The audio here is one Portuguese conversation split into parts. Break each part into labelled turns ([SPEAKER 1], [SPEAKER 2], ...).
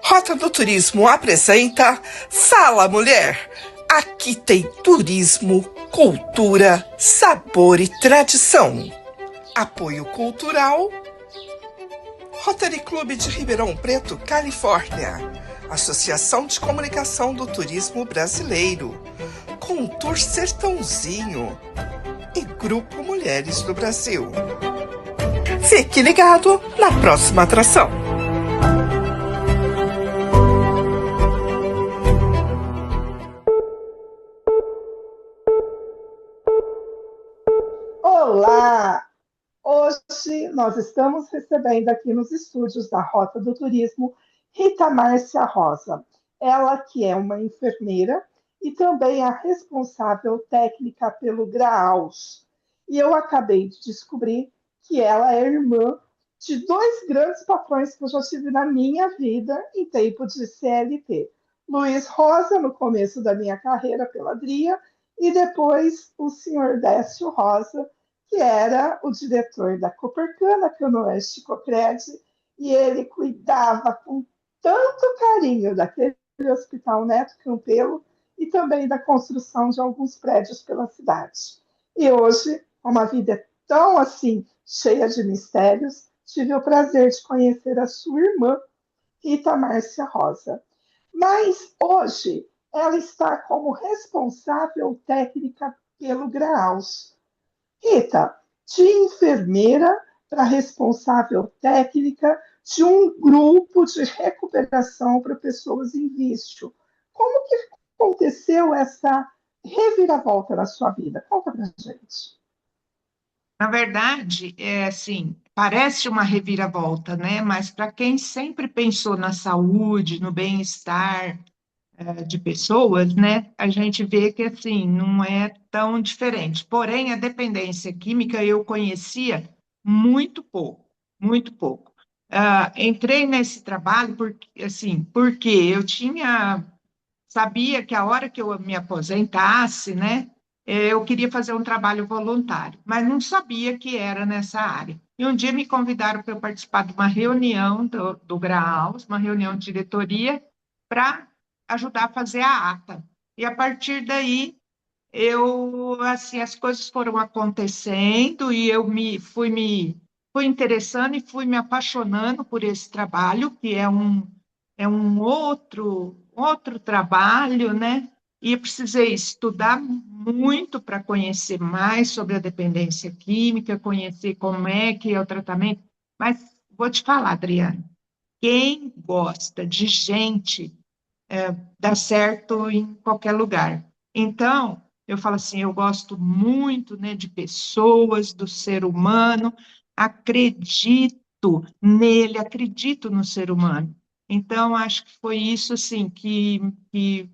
[SPEAKER 1] Rota do Turismo apresenta Fala Mulher. Aqui tem turismo, cultura, sabor e tradição. Apoio cultural Rotary Clube de Ribeirão Preto, Califórnia. Associação de Comunicação do Turismo Brasileiro. Contour Sertãozinho e Grupo Mulheres do Brasil. Fique ligado na próxima atração.
[SPEAKER 2] Olá! Hoje nós estamos recebendo aqui nos estúdios da Rota do Turismo Rita Márcia Rosa. Ela que é uma enfermeira e também a responsável técnica pelo Graus. E eu acabei de descobrir que ela é irmã de dois grandes patrões que eu já tive na minha vida em tempo de CLT. Luiz Rosa, no começo da minha carreira pela Dria, e depois o senhor Décio Rosa, que era o diretor da Copercana, que no Oeste Copred, e ele cuidava com tanto carinho daquele Hospital Neto Campelo e também da construção de alguns prédios pela cidade. E hoje, uma vida tão assim, cheia de mistérios, tive o prazer de conhecer a sua irmã, Rita Márcia Rosa. Mas hoje ela está como responsável técnica pelo Graus. Rita, de enfermeira para responsável técnica de um grupo de recuperação para pessoas em vício. Como que aconteceu essa reviravolta na sua vida? Conta para gente.
[SPEAKER 3] Na verdade, é assim, parece uma reviravolta, né? Mas para quem sempre pensou na saúde, no bem-estar, de pessoas, né? A gente vê que assim não é tão diferente. Porém, a dependência química eu conhecia muito pouco, muito pouco. Entrei nesse trabalho porque eu sabia que a hora que eu me aposentasse, né? Eu queria fazer um trabalho voluntário, mas não sabia que era nessa área. E um dia me convidaram para eu participar de uma reunião do Graus, uma reunião de diretoria, para ajudar a fazer a ata. E a partir daí, assim, as coisas foram acontecendo e fui interessando e fui me apaixonando por esse trabalho, que é um outro trabalho, né? E eu precisei estudar muito para conhecer mais sobre a dependência química, conhecer como é que é o tratamento. Mas vou te falar, Adriana, quem gosta de gente dá certo em qualquer lugar. Então, eu falo assim, eu gosto muito, né, de pessoas, do ser humano, acredito nele, acredito no ser humano. Então, acho que foi isso, assim, que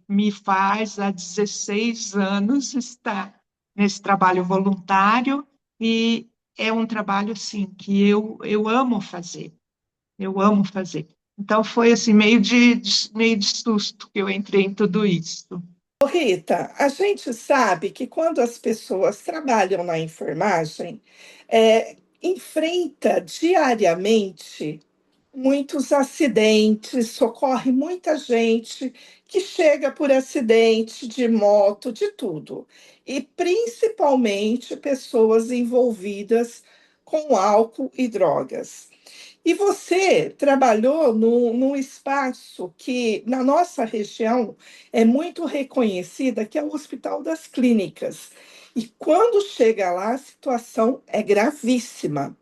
[SPEAKER 3] me faz, há 16 anos, estar nesse trabalho voluntário e é um trabalho, assim, que eu amo fazer. Eu amo fazer. Então, foi assim, meio de susto que eu entrei em tudo isso.
[SPEAKER 1] Ô, Rita, a gente sabe que quando as pessoas trabalham na enfermagem, enfrenta diariamente muitos acidentes, socorre muita gente que chega por acidente de moto, de tudo. E principalmente pessoas envolvidas com álcool e drogas. E você trabalhou num espaço que, na nossa região, é muito reconhecida, que é o Hospital das Clínicas. E quando chega lá, a situação é gravíssima.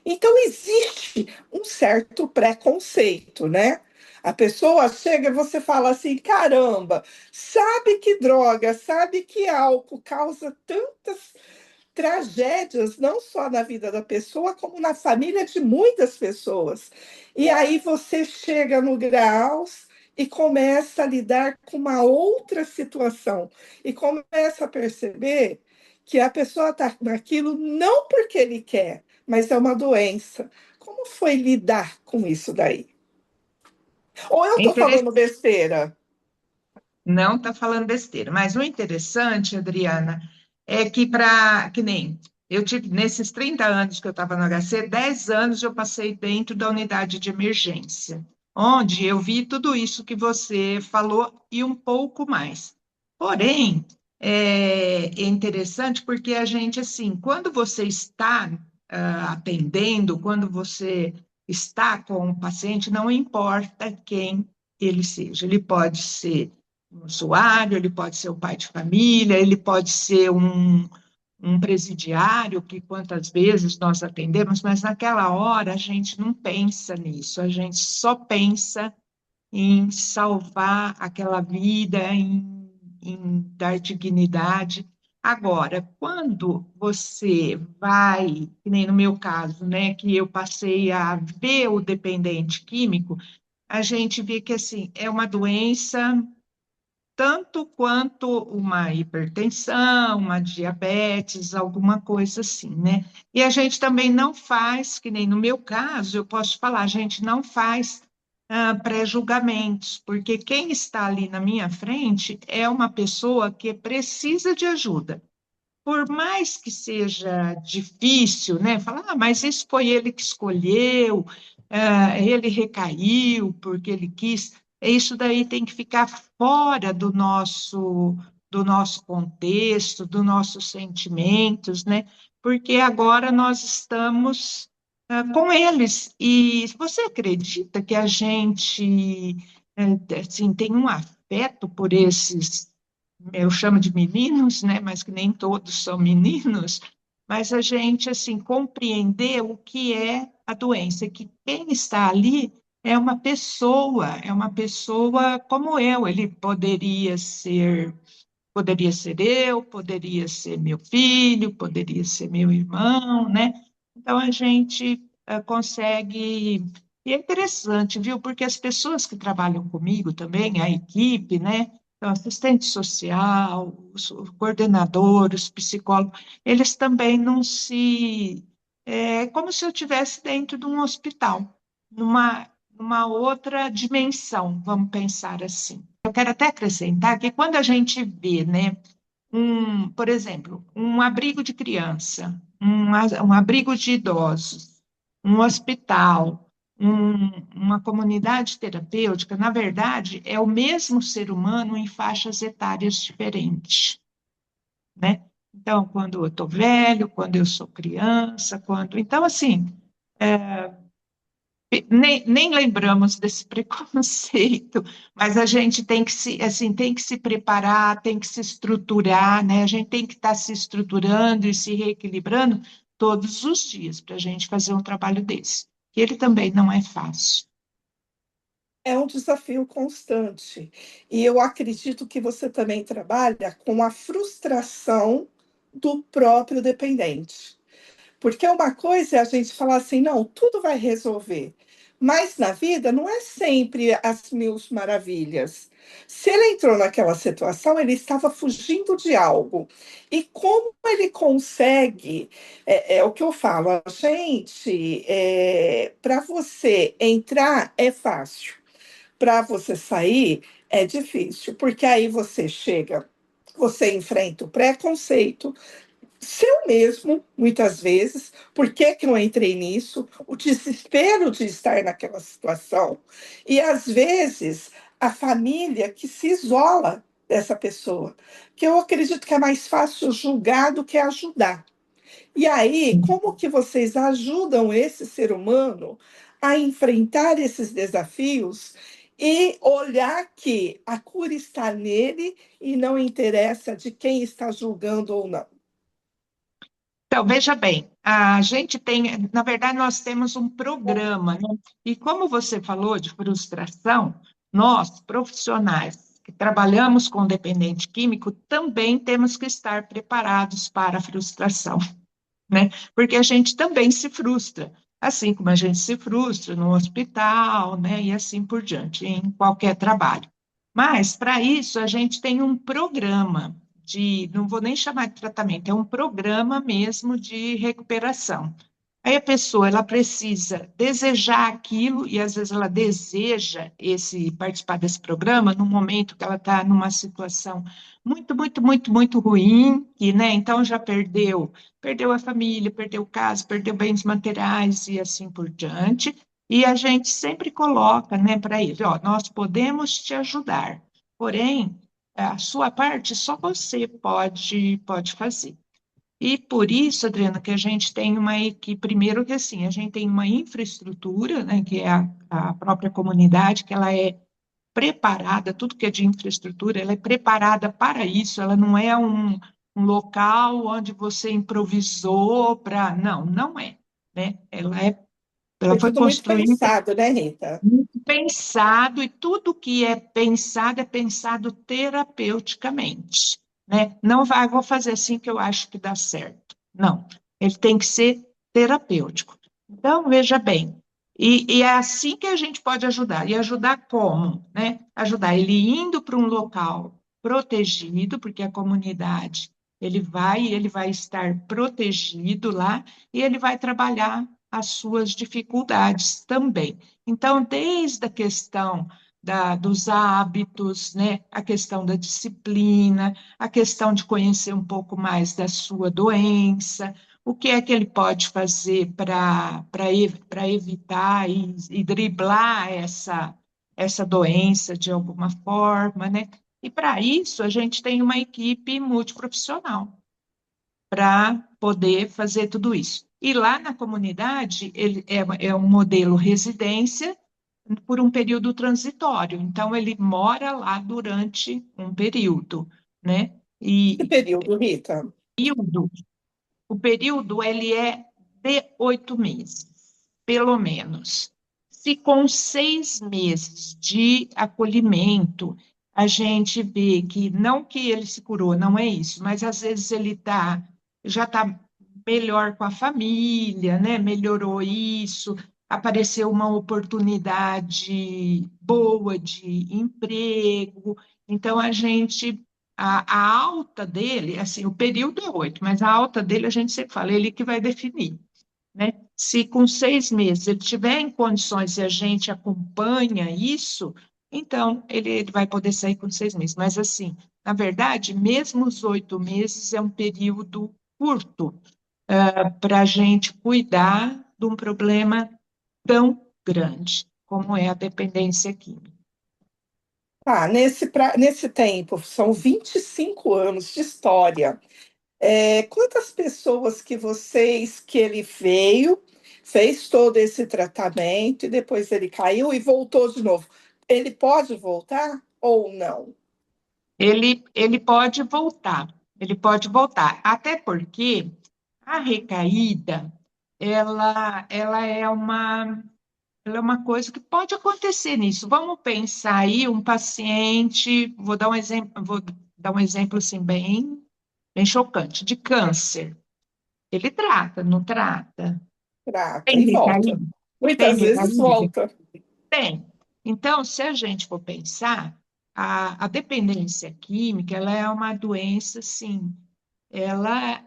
[SPEAKER 1] Então, existe um certo preconceito, né? A pessoa chega e você fala assim: caramba, sabe que droga, sabe que álcool causa tantas tragédias, não só na vida da pessoa, como na família de muitas pessoas. E aí você chega no Graus e começa a lidar com uma outra situação, e começa a perceber que a pessoa está naquilo não porque ele quer, mas é uma doença. Como foi lidar com isso daí? Ou eu
[SPEAKER 3] É
[SPEAKER 1] estou falando
[SPEAKER 3] interessante,
[SPEAKER 1] besteira?
[SPEAKER 3] não está falando besteira, mas o interessante, Adriana, é que nem eu tive, nesses 30 anos que eu estava no HC, 10 anos eu passei dentro da unidade de emergência. onde eu vi tudo isso que você falou e um pouco mais. Porém, é interessante porque a gente, assim, quando você está atendendo, quando você está com o paciente, não importa quem ele seja, ele pode ser um usuário, ele pode ser um pai de família, ele pode ser um presidiário, que quantas vezes nós atendemos, mas naquela hora a gente não pensa nisso, a gente só pensa em salvar aquela vida, em dar dignidade. Agora, quando você vai, que nem no meu caso, né, que eu passei a ver o dependente químico, a gente vê que assim é uma doença tanto quanto uma hipertensão, uma diabetes, alguma coisa assim, né? E a gente também não faz, que nem no meu caso, eu posso falar, a gente não faz pré-julgamentos, porque quem está ali na minha frente é uma pessoa que precisa de ajuda. Por mais que seja difícil, né? Falar, mas isso foi ele que escolheu, ele recaiu porque ele quis. Isso daí tem que ficar fora do nosso contexto, dos nossos sentimentos, né? Porque agora nós estamos com eles. E você acredita que a gente assim, tem um afeto por esses, eu chamo de meninos, né, mas que nem todos são meninos, mas a gente, assim, compreender o que é a doença, que quem está ali é uma pessoa como eu, ele poderia ser eu, poderia ser meu filho, poderia ser meu irmão, né? Então a gente consegue. E é interessante, viu? Porque as pessoas que trabalham comigo também, a equipe, né? Então, assistente social, os coordenadores, os psicólogos, eles também não se. É como se eu estivesse dentro de um hospital, numa outra dimensão, vamos pensar assim. Eu quero até acrescentar que quando a gente vê, né, por exemplo, um abrigo de criança, um abrigo de idosos, um hospital, uma comunidade terapêutica, na verdade, é o mesmo ser humano em faixas etárias diferentes, né? Então, quando eu estou velho, quando eu sou criança, Então, assim, nem lembramos desse preconceito, mas a gente tem que assim, tem que se preparar, tem que se estruturar, né? A gente tem que estar se estruturando e se reequilibrando todos os dias para a gente fazer um trabalho desse. Que ele também não é fácil.
[SPEAKER 1] É um desafio constante. E eu acredito que você também trabalha com a frustração do próprio dependente. Porque uma coisa é a gente falar assim, não, tudo vai resolver. Mas na vida não é sempre as mil maravilhas. Se ele entrou naquela situação, ele estava fugindo de algo. E como ele consegue, é o que eu falo, gente, para você entrar é fácil, para você sair é difícil, porque aí você chega, você enfrenta o preconceito, seu mesmo, muitas vezes, por que que eu entrei nisso, o desespero de estar naquela situação, e às vezes a família que se isola dessa pessoa, que eu acredito que é mais fácil julgar do que ajudar. E aí, como que vocês ajudam esse ser humano a enfrentar esses desafios e olhar que a cura está nele e não interessa de quem está julgando ou não?
[SPEAKER 3] Então, veja bem, a gente tem, na verdade, nós temos um programa, né? E como você falou de frustração, nós, profissionais que trabalhamos com dependente químico, também temos que estar preparados para a frustração, né? Porque a gente também se frustra, assim como a gente se frustra no hospital, né? E assim por diante, em qualquer trabalho. Mas, para isso, a gente tem um programa não vou nem chamar de tratamento, é um programa mesmo de recuperação. Aí a pessoa, ela precisa desejar aquilo, e às vezes ela deseja participar desse programa no momento que ela está numa situação muito, muito, muito, muito ruim, e, né, então já perdeu a família, perdeu casa, perdeu bens materiais e assim por diante. E a gente sempre coloca, né, para ele, ó, nós podemos te ajudar, porém, a sua parte só você pode fazer. E por isso, Adriana, que a gente tem uma equipe, primeiro que assim, a gente tem uma infraestrutura, né, que é a própria comunidade, que ela é preparada, tudo que é de infraestrutura, ela é preparada para isso, ela não é um local onde você improvisou para. Não, não é, né? Ela
[SPEAKER 1] Foi
[SPEAKER 3] foi
[SPEAKER 1] tudo muito
[SPEAKER 3] construída
[SPEAKER 1] pensado, né, Rita?
[SPEAKER 3] muito pensado, e tudo que é pensado terapeuticamente, né? Não vai, vou fazer assim que eu acho que dá certo. Não, ele tem que ser terapêutico. Então, veja bem, e é assim que a gente pode ajudar. E ajudar como, né? Ajudar ele indo para um local protegido, porque a comunidade ele vai estar protegido lá e ele vai trabalhar as suas dificuldades também. Então, desde a questão dos hábitos, né, a questão da disciplina, a questão de conhecer um pouco mais da sua doença, o que é que ele pode fazer para evitar e driblar essa doença de alguma forma, né? E para isso a gente tem uma equipe multiprofissional para poder fazer tudo isso. E lá na comunidade, ele é um modelo residência por um período transitório. Então, ele mora lá durante um período, né?
[SPEAKER 1] Que
[SPEAKER 3] E
[SPEAKER 1] período, Rita?
[SPEAKER 3] período, o período, ele é de 8 meses, pelo menos. Se com 6 meses de acolhimento, a gente vê que, não que ele se curou, não é isso, mas às vezes já está melhor com a família, né? Melhorou isso, apareceu uma oportunidade boa de emprego, então a alta dele, assim, o período é 8, mas a alta dele a gente sempre fala, ele que vai definir, né? Se com 6 meses ele tiver em condições e a gente acompanha isso, então ele vai poder sair com 6 meses. Mas assim, na verdade, mesmo os 8 meses é um período curto para a gente cuidar de um problema tão grande como é a dependência química.
[SPEAKER 1] Ah, nesse tempo, são 25 anos de história. Quantas pessoas que ele veio, fez todo esse tratamento e depois ele caiu e voltou de novo? Ele pode voltar ou não?
[SPEAKER 3] Ele pode voltar, até porque a recaída, ela é uma coisa que pode acontecer nisso. Vamos pensar aí um paciente, vou dar um exemplo assim bem chocante, de câncer. Ele trata, não trata?
[SPEAKER 1] Trata
[SPEAKER 3] Tem
[SPEAKER 1] e volta.
[SPEAKER 3] recaída? Tem
[SPEAKER 1] Muitas vezes
[SPEAKER 3] recaída?
[SPEAKER 1] volta.
[SPEAKER 3] Tem. Então, se a gente for pensar, a dependência química, ela é uma doença, sim, ela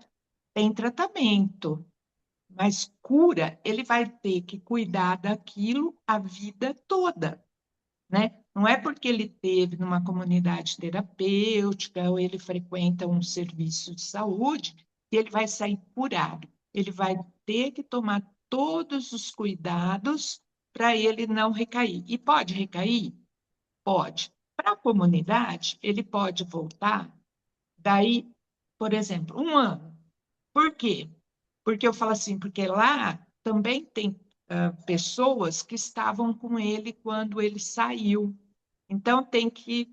[SPEAKER 3] tem tratamento, mas cura, ele vai ter que cuidar daquilo a vida toda, né? Não é porque ele teve numa comunidade terapêutica ou ele frequenta um serviço de saúde que ele vai sair curado. Ele vai ter que tomar todos os cuidados para ele não recair. E pode recair? Pode. Para a comunidade, ele pode voltar daí, por exemplo, um ano. Por quê? Porque eu falo assim, porque lá também tem pessoas que estavam com ele quando ele saiu. Então tem que,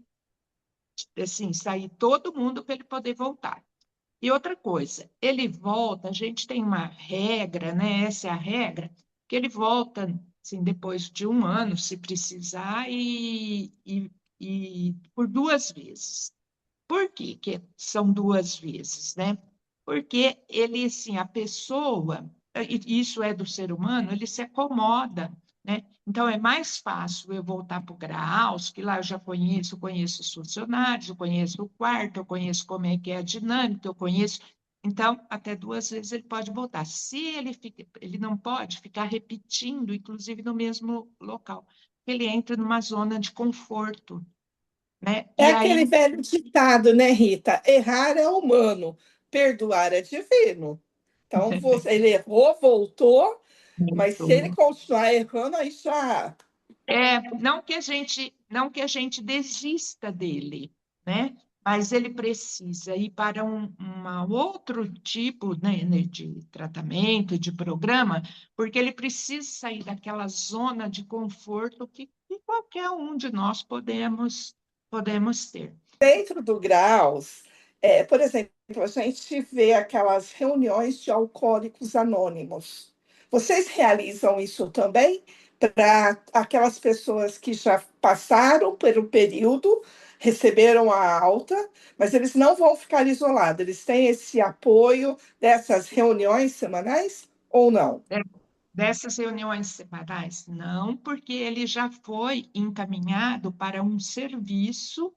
[SPEAKER 3] assim, sair todo mundo para ele poder voltar. E outra coisa, ele volta, a gente tem uma regra, né? Essa é a regra, que ele volta, assim, depois de um ano, se precisar, e por 2 vezes. Por quê que são 2 vezes, né? Porque ele, assim, a pessoa, e isso é do ser humano, ele se acomoda, né? Então, é mais fácil eu voltar para o Graus, que lá eu já conheço os funcionários, eu conheço o quarto, eu conheço como é que é a dinâmica, eu conheço. Então, até 2 vezes ele pode voltar. Se ele não pode ficar repetindo, inclusive no mesmo local. Ele entra numa zona de conforto, né?
[SPEAKER 1] É
[SPEAKER 3] E
[SPEAKER 1] aquele
[SPEAKER 3] aí
[SPEAKER 1] velho ditado, né, Rita? Errar é humano, perdoar é divino. Então, ele errou, voltou, Mas se ele continuar errando, aí já.
[SPEAKER 3] Não que a gente desista dele, né? Mas ele precisa ir para outro tipo, né, de tratamento, de programa, porque ele precisa sair daquela zona de conforto que qualquer um de nós podemos ter.
[SPEAKER 1] Dentro do Graus, por exemplo, a gente vê aquelas reuniões de alcoólicos anônimos. Vocês realizam isso também para aquelas pessoas que já passaram pelo período, receberam a alta, mas eles não vão ficar isolados, eles têm esse apoio dessas reuniões semanais ou não?
[SPEAKER 3] É, dessas reuniões semanais, não, porque ele já foi encaminhado para um serviço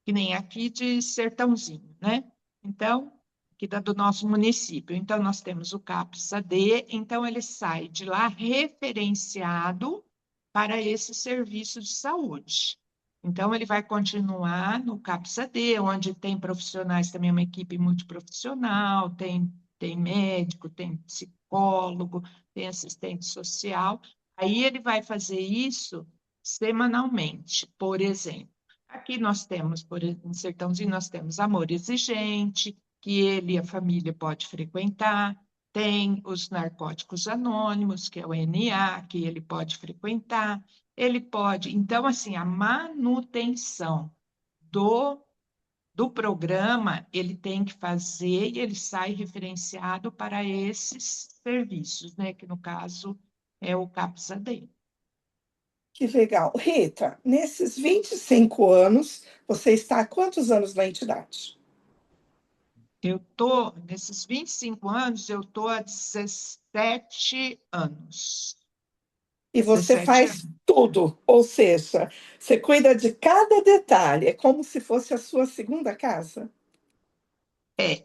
[SPEAKER 3] que nem aqui de Sertãozinho, né? Então, aqui do nosso município. Então, nós temos o CAPS-AD, então ele sai de lá referenciado para esse serviço de saúde. Então, ele vai continuar no CAPS-AD, onde tem profissionais, também uma equipe multiprofissional, tem médico, tem psicólogo, tem assistente social. Aí ele vai fazer isso semanalmente, por exemplo. Aqui nós temos, em Sertãozinho, nós temos Amor Exigente, que ele e a família pode frequentar. Tem os Narcóticos Anônimos, que é o NA, que ele pode frequentar. Ele pode. Então, assim, a manutenção do, do programa, ele tem que fazer e ele sai referenciado para esses serviços, né? Que no caso é o CAPS-AD.
[SPEAKER 1] Que legal. Rita, nesses 25 anos, você está há quantos anos na entidade?
[SPEAKER 3] Nesses 25 anos, eu estou há 17 anos.
[SPEAKER 1] E você
[SPEAKER 3] 17
[SPEAKER 1] faz
[SPEAKER 3] anos.
[SPEAKER 1] tudo, ou seja, você cuida de cada detalhe, é como se fosse a sua segunda casa.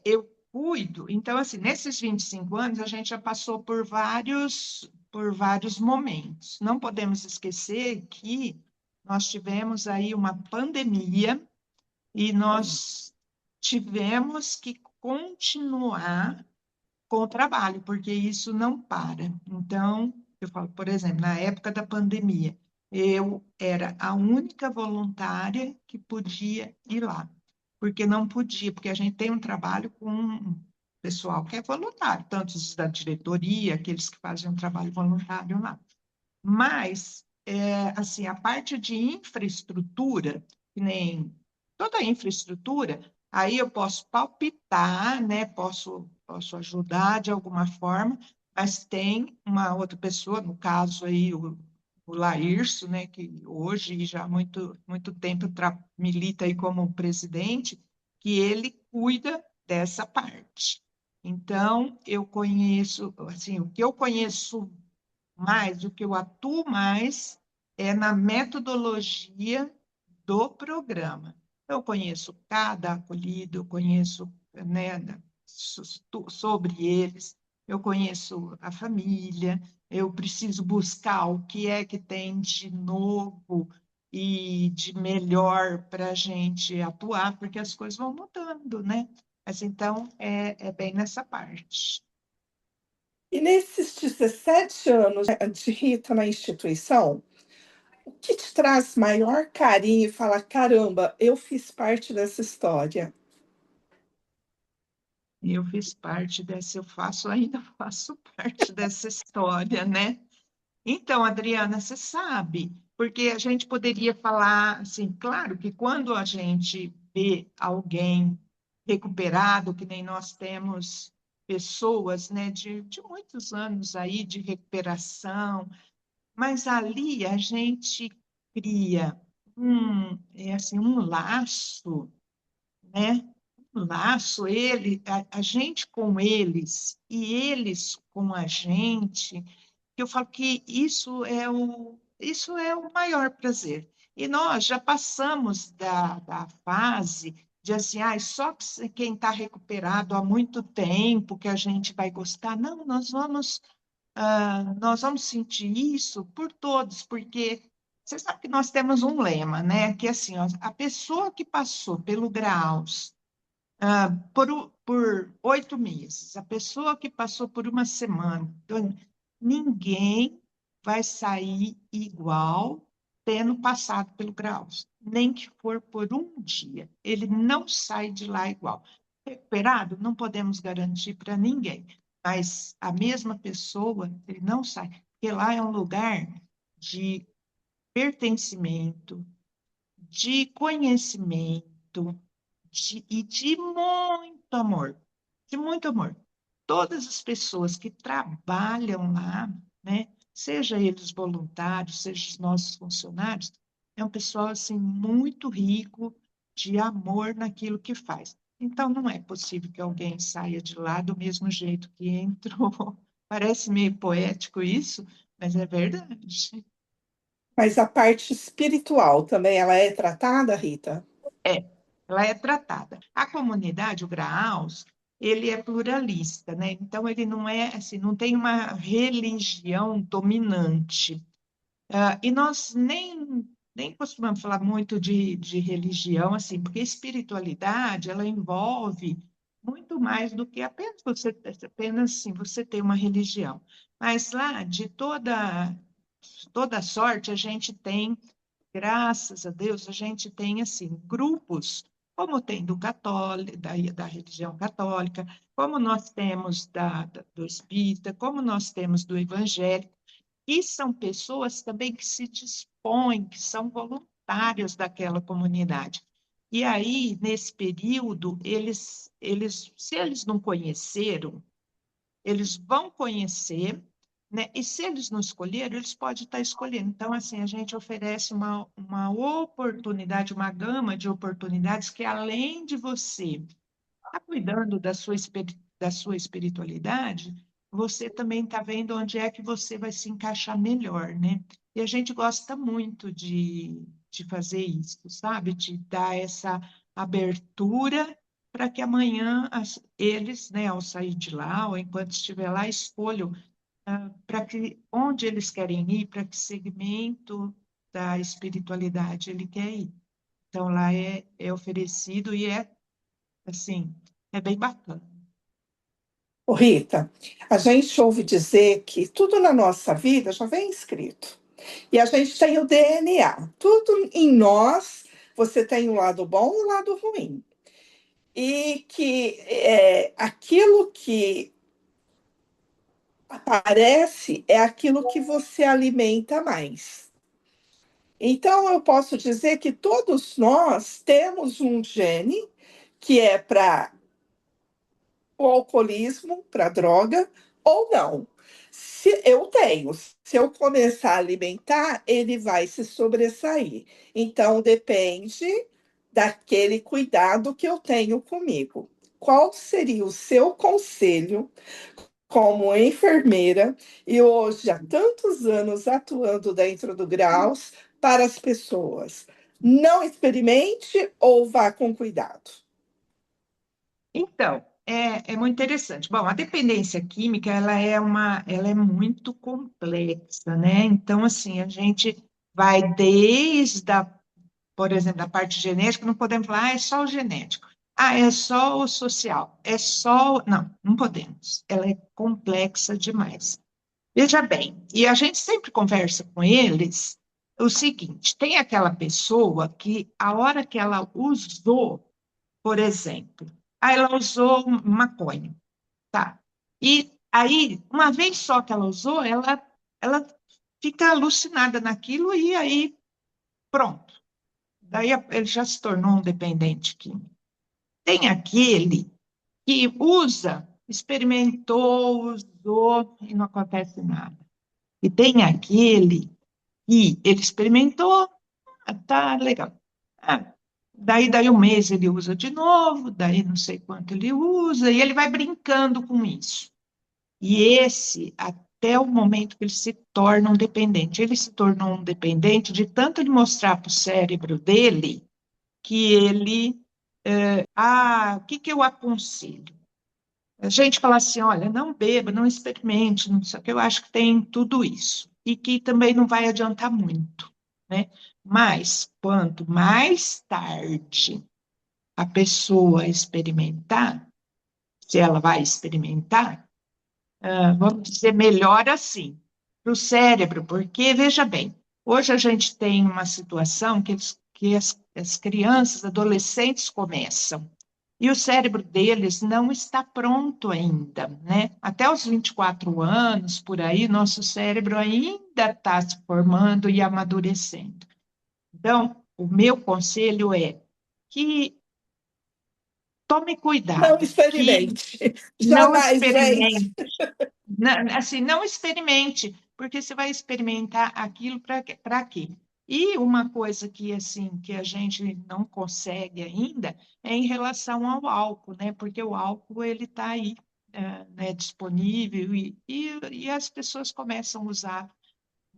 [SPEAKER 3] Eu cuido. Então, assim, nesses 25 anos, a gente já passou por vários momentos. Não podemos esquecer que nós tivemos aí uma pandemia e nós tivemos que continuar com o trabalho, porque isso não para. Então, eu falo, por exemplo, na época da pandemia, eu era a única voluntária que podia ir lá, porque não podia, porque a gente tem um trabalho com um pessoal que é voluntário, tanto os da diretoria, aqueles que fazem um trabalho voluntário lá. Mas, assim, a parte de infraestrutura, que nem toda a infraestrutura, aí eu posso palpitar, né? Posso ajudar de alguma forma, mas tem uma outra pessoa, no caso aí, o Laírcio, né? Que hoje, já há muito tempo, milita aí como presidente, que ele cuida dessa parte. Então, eu conheço, assim, o que eu conheço mais, o que eu atuo mais é na metodologia do programa. Eu conheço cada acolhido, eu conheço, né, sobre eles, eu conheço a família, eu preciso buscar o que é que tem de novo e de melhor para a gente atuar, porque as coisas vão mudando, né? Mas então é bem nessa parte.
[SPEAKER 1] E nesses 17 anos de Rita na instituição, o que te traz maior carinho e fala, caramba, eu fiz parte dessa história?
[SPEAKER 3] E eu fiz parte dessa, ainda faço parte dessa história, né? Então, Adriana, você sabe, porque a gente poderia falar assim, claro que quando a gente vê alguém recuperado, que nem nós temos pessoas, né, de muitos anos aí de recuperação, mas ali a gente cria assim, um laço, né? Um laço, a gente com eles e eles com a gente, que eu falo que isso é o maior prazer. E nós já passamos da fase de assim, só quem está recuperado há muito tempo que a gente vai gostar. Não, nós vamos sentir isso por todos, porque você sabe que nós temos um lema, né? Que é assim, ó, a pessoa que passou pelo Graus por 8 meses, a pessoa que passou por uma semana, ninguém vai sair igual tendo passado pelo graus, nem que for por um dia. Ele não sai de lá igual. Recuperado, não podemos garantir para ninguém, mas a mesma pessoa, ele não sai, porque lá é um lugar de pertencimento, de conhecimento e de muito amor, de muito amor. Todas as pessoas que trabalham lá, né, seja eles voluntários, seja os nossos funcionários, é um pessoal assim muito rico de amor naquilo que faz. Então não é possível que alguém saia de lá do mesmo jeito que entrou. Parece meio poético isso, mas é verdade.
[SPEAKER 1] Mas a parte espiritual também, ela é tratada, Rita?
[SPEAKER 3] É, ela é tratada. A comunidade, o Graus, ele é pluralista, né? Então ele não é assim, não tem uma religião dominante. E nós nem costumamos falar muito de religião, assim, porque espiritualidade, ela envolve muito mais do que apenas assim, você ter uma religião. Mas lá, de toda sorte, a gente tem, graças a Deus, a gente tem, assim, grupos, como tem do católico, da religião católica, como nós temos do espírita, como nós temos do evangélico, e são pessoas também que se dispõem, que são voluntários daquela comunidade. E aí, nesse período, se eles não conheceram, eles vão conhecer, né? E se eles não escolheram, eles podem estar escolhendo. Então, assim, a gente oferece uma oportunidade, uma gama de oportunidades que, além de você estar cuidando da sua espiritualidade, você também está vendo onde é que você vai se encaixar melhor, né? E a gente gosta muito de fazer isso, sabe? De dar essa abertura para que amanhã eles, né, ao sair de lá, ou enquanto estiver lá, escolham para que onde eles querem ir, para que segmento da espiritualidade ele quer ir. Então, lá é oferecido e assim, é bem bacana.
[SPEAKER 1] Ô, Rita, a gente ouve dizer que tudo na nossa vida já vem escrito. E a gente tem o DNA. Tudo em nós, você tem o lado bom e o lado ruim. E que aquilo que aparece é aquilo que você alimenta mais. Então, eu posso dizer que todos nós temos um gene que é para o alcoolismo, para droga, ou não. Se eu tenho, se eu começar a alimentar, ele vai se sobressair. Então, depende daquele cuidado que eu tenho comigo. Qual seria o seu conselho como enfermeira e hoje há tantos anos atuando dentro do Graus para as pessoas? Não experimente ou vá com cuidado.
[SPEAKER 3] Então, é muito interessante. Bom, a dependência química, ela é muito complexa, né? Então, assim, a gente vai por exemplo, da parte genética, não podemos falar, é só o genético. É só o social, é só... Não, não podemos. Ela é complexa demais. Veja bem, e a gente sempre conversa com eles o seguinte: tem aquela pessoa que a hora que ela usou, por exemplo, ela usou maconha, tá? E aí, uma vez só que ela usou, ela fica alucinada naquilo e aí, pronto. Daí ele já se tornou um dependente químico. Tem aquele que usa, experimentou, usou e não acontece nada. E tem aquele que ele experimentou, tá legal. Daí um mês ele usa de novo, daí não sei quanto ele usa, e ele vai brincando com isso. E esse, até o momento que ele se torna um dependente. Ele se tornou um dependente de tanto ele mostrar para o cérebro dele que ele. O que eu aconselho? A gente fala assim: olha, não beba, não experimente, não sei o que, eu acho que tem tudo isso. E que também não vai adiantar muito, né? Mas, quanto mais tarde a pessoa experimentar, se ela vai experimentar, vamos dizer, melhor assim, para o cérebro, porque, veja bem, hoje a gente tem uma situação que as crianças, adolescentes começam, e o cérebro deles não está pronto ainda, né? Até os 24 anos, por aí, nosso cérebro ainda está se formando e amadurecendo. Então, o meu conselho é que tome
[SPEAKER 1] Não
[SPEAKER 3] cuidado, que
[SPEAKER 1] experimente.
[SPEAKER 3] não
[SPEAKER 1] Jamais, gente.
[SPEAKER 3] experimente. Assim, não experimente, porque você vai experimentar aquilo para quê? E uma coisa que assim que a gente não consegue ainda é em relação ao álcool, né? Porque o álcool ele está aí, né, disponível e as pessoas começam a usar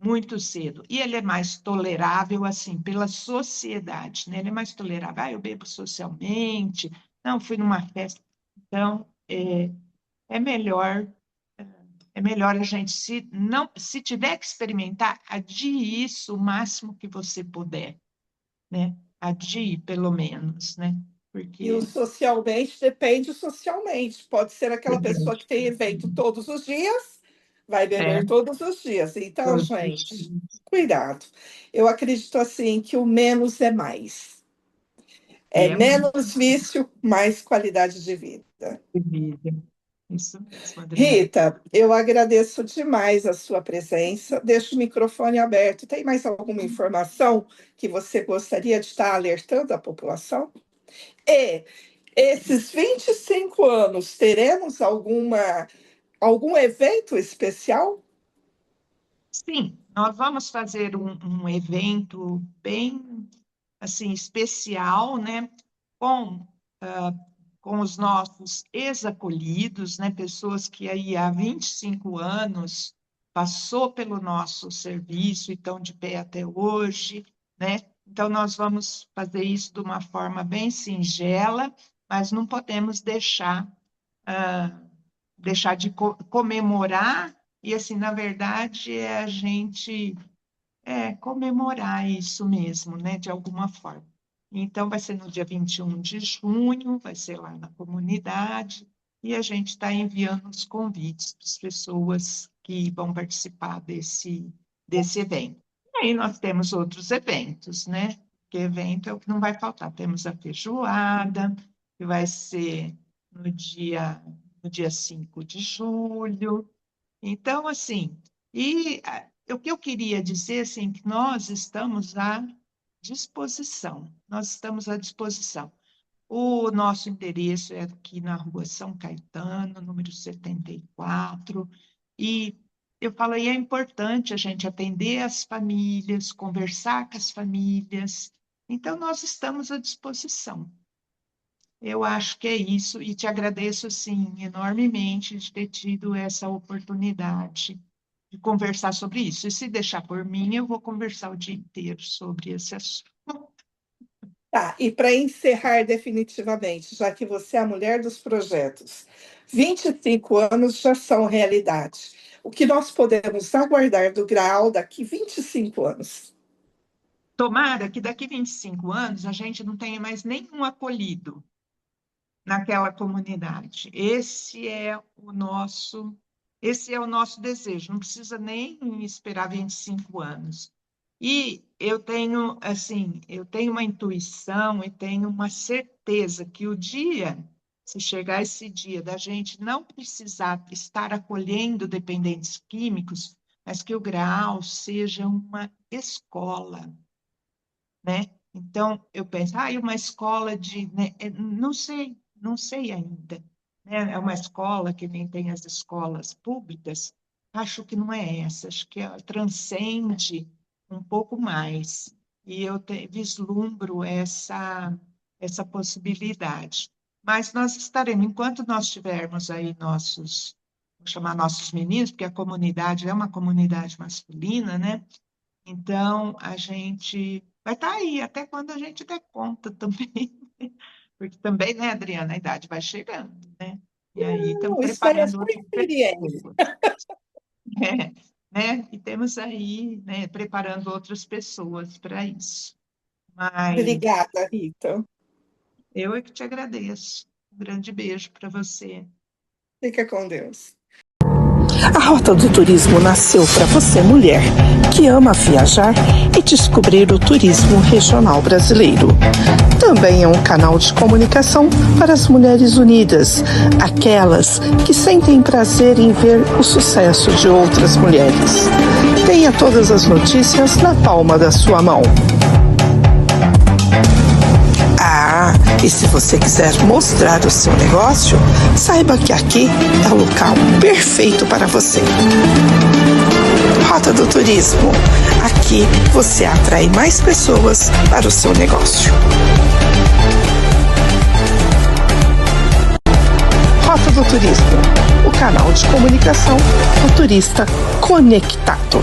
[SPEAKER 3] muito cedo. E ele é mais tolerável assim pela sociedade, né? Ele é mais tolerável. Ah, eu bebo socialmente. Não, fui numa festa. Então, é melhor é melhor a gente, se tiver que experimentar, adie isso o máximo que você puder, né? Adie, pelo menos, né?
[SPEAKER 1] E o
[SPEAKER 3] Porque
[SPEAKER 1] socialmente depende socialmente. Pode ser aquela pessoa que tem evento todos os dias, vai
[SPEAKER 3] é,
[SPEAKER 1] beber todos os dias. Então,
[SPEAKER 3] todos os
[SPEAKER 1] gente,
[SPEAKER 3] dias,
[SPEAKER 1] cuidado. Eu acredito assim que o menos é mais. É
[SPEAKER 3] é muito
[SPEAKER 1] menos vício, mais qualidade de vida.
[SPEAKER 3] vida. Isso mesmo, Adriana.
[SPEAKER 1] Rita, eu agradeço demais a sua presença. Deixo o microfone aberto. Tem mais alguma informação que você gostaria de estar alertando a população? E esses 25 anos, teremos algum evento especial?
[SPEAKER 3] Sim, nós vamos fazer um evento bem assim especial, né? Com com os nossos ex-acolhidos, né, pessoas que aí há 25 anos passou pelo nosso serviço e estão de pé até hoje, né? Então, nós vamos fazer isso de uma forma bem singela, mas não podemos ah, deixar de comemorar, e assim, na verdade, é a gente comemorar isso mesmo, né, de alguma forma. Então, vai ser no dia 21 de junho, vai ser lá na comunidade, e a gente está enviando os convites para as pessoas que vão participar desse evento. E aí nós temos outros eventos, né? Que evento é o que não vai faltar. Temos a feijoada, que vai ser no dia 5 de julho. Então, assim, o que eu queria dizer, assim, que nós estamos à disposição, nós estamos à disposição. O nosso endereço é aqui na rua São Caetano, número 74, e eu falo, e é importante a gente atender as famílias, conversar com as famílias, então nós estamos à disposição. Eu acho que é isso, e te agradeço, sim, enormemente de ter tido essa oportunidade de conversar sobre isso. E se deixar por mim, eu vou conversar o dia inteiro sobre esse assunto.
[SPEAKER 1] Tá, e para encerrar definitivamente, já que você é a mulher dos projetos, 25 anos já são realidade. O que nós podemos aguardar do Graal daqui 25 anos?
[SPEAKER 3] Tomara que daqui 25 anos a gente não tenha mais nenhum acolhido naquela comunidade. Esse é o nosso desejo, não precisa nem esperar 25 anos. E eu tenho, assim, eu tenho uma intuição e tenho uma certeza que o dia, se chegar esse dia da gente não precisar estar acolhendo dependentes químicos, mas que o Graal seja uma escola, né? Então, eu penso, uma escola né, não sei ainda, né? É uma escola que nem tem as escolas públicas, acho que não é essa, acho que ela transcende um pouco mais, e eu vislumbro essa possibilidade. Mas nós estaremos, enquanto nós tivermos aí vou chamar nossos meninos, porque a comunidade é uma comunidade masculina, né? Então, a gente vai estar aí até quando a gente der conta também. Porque também, né, Adriana, a idade vai chegando, né? E aí estamos
[SPEAKER 1] Não, isso daí é
[SPEAKER 3] preparando
[SPEAKER 1] sua
[SPEAKER 3] outras
[SPEAKER 1] experiência.
[SPEAKER 3] pessoas, né? E temos aí, né, preparando outras pessoas para isso. Mas
[SPEAKER 1] Obrigada, Rita.
[SPEAKER 3] eu é que te agradeço. Um grande beijo para você.
[SPEAKER 1] Fica com Deus. A Rota do Turismo nasceu para você, mulher, que ama viajar e descobrir o turismo regional brasileiro. Também é um canal de comunicação para as mulheres unidas, aquelas que sentem prazer em ver o sucesso de outras mulheres. Tenha todas as notícias na palma da sua mão. E se você quiser mostrar o seu negócio, saiba que aqui é o local perfeito para você. Rota do Turismo. Aqui você atrai mais pessoas para o seu negócio. Rota do Turismo, o canal de comunicação do turista conectado.